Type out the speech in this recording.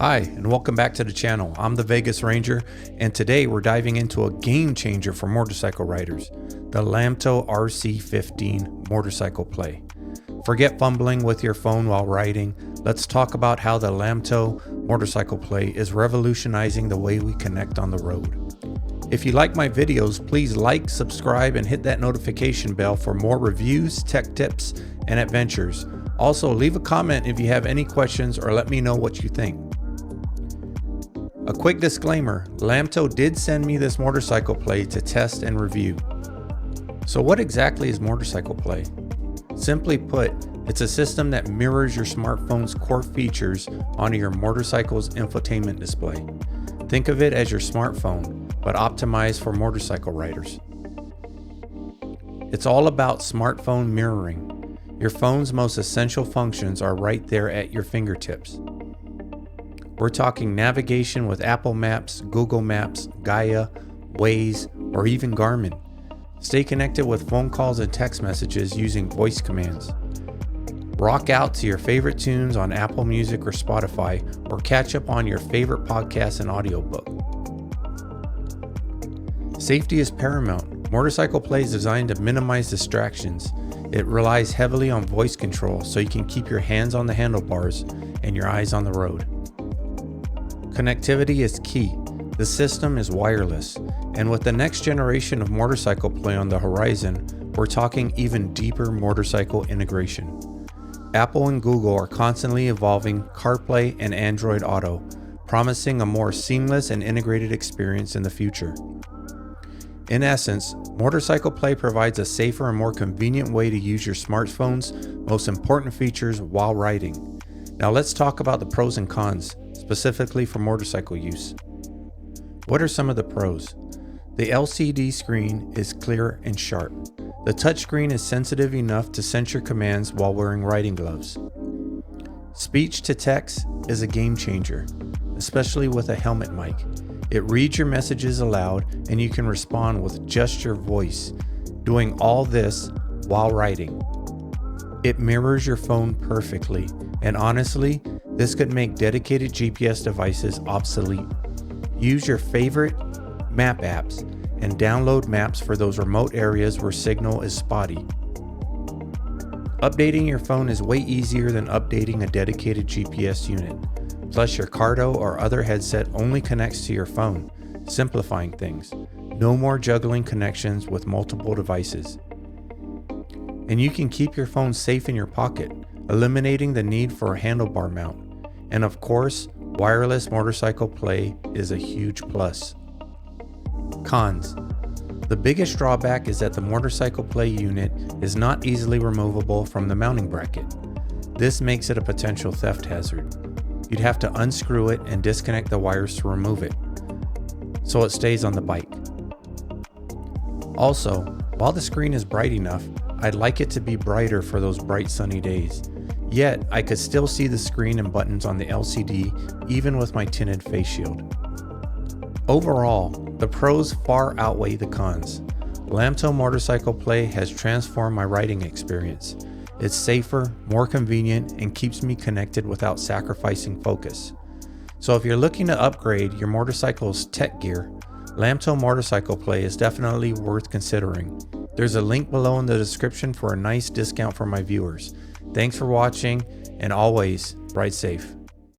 Hi, and welcome back to the channel. I'm the Vegas Ranger, and today we're diving into a game changer for motorcycle riders, the Lamtto RC15 motorcycle play. Forget fumbling with your phone while riding. Let's talk about how the Lamtto motorcycle play is revolutionizing the way we connect on the road. If you like my videos, please like, subscribe, and hit that notification bell for more reviews, tech tips, and adventures. Also, leave a comment if you have any questions or let me know what you think. A quick disclaimer, Lamtto did send me this motorcycle play to test and review. So what exactly is motorcycle play? Simply put, it's a system that mirrors your smartphone's core features onto your motorcycle's infotainment display. Think of it as your smartphone, but optimized for motorcycle riders. It's all about smartphone mirroring. Your phone's most essential functions are right there at your fingertips. We're talking navigation with Apple Maps, Google Maps, Gaia, Waze, or even Garmin. Stay connected with phone calls and text messages using voice commands. Rock out to your favorite tunes on Apple Music or Spotify, or catch up on your favorite podcast and audiobook. Safety is paramount. Motorcycle play is designed to minimize distractions. It relies heavily on voice control so you can keep your hands on the handlebars and your eyes on the road. Connectivity is key. The system is wireless, and with the next generation of motorcycle play on the horizon, we're talking even deeper motorcycle integration. Apple and Google are constantly evolving Carplay and Android Auto, promising a more seamless and integrated experience in the future. In essence, motorcycle play provides a safer and more convenient way to use your smartphone's most important features while riding. Now let's talk about the pros and cons, specifically for motorcycle use. What are some of the pros? The LCD screen is clear and sharp. The touchscreen is sensitive enough to sense your commands while wearing riding gloves. Speech to text is a game changer, especially with a helmet mic. It reads your messages aloud and you can respond with just your voice, doing all this while riding. It mirrors your phone perfectly, and honestly, this could make dedicated GPS devices obsolete. Use your favorite map apps and download maps for those remote areas where signal is spotty. Updating your phone is way easier than updating a dedicated GPS unit. Plus, your Cardo or other headset only connects to your phone, simplifying things. No more juggling connections with multiple devices. And you can keep your phone safe in your pocket, eliminating the need for a handlebar mount. And of course, wireless motorcycle play is a huge plus. Cons. The biggest drawback is that the motorcycle play unit is not easily removable from the mounting bracket. This makes it a potential theft hazard. You'd have to unscrew it and disconnect the wires to remove it, so it stays on the bike. Also, while the screen is bright enough, I'd like it to be brighter for those bright sunny days. Yet, I could still see the screen and buttons on the LCD even with my tinted face shield. Overall, the pros far outweigh the cons. Lamtto motorcycle play has transformed my riding experience. It's safer, more convenient, and keeps me connected without sacrificing focus. So if you're looking to upgrade your motorcycle's tech gear, Lamtto motorcycle play is definitely worth considering. There's a link below in the description for a nice discount for my viewers. Thanks for watching, and always ride safe.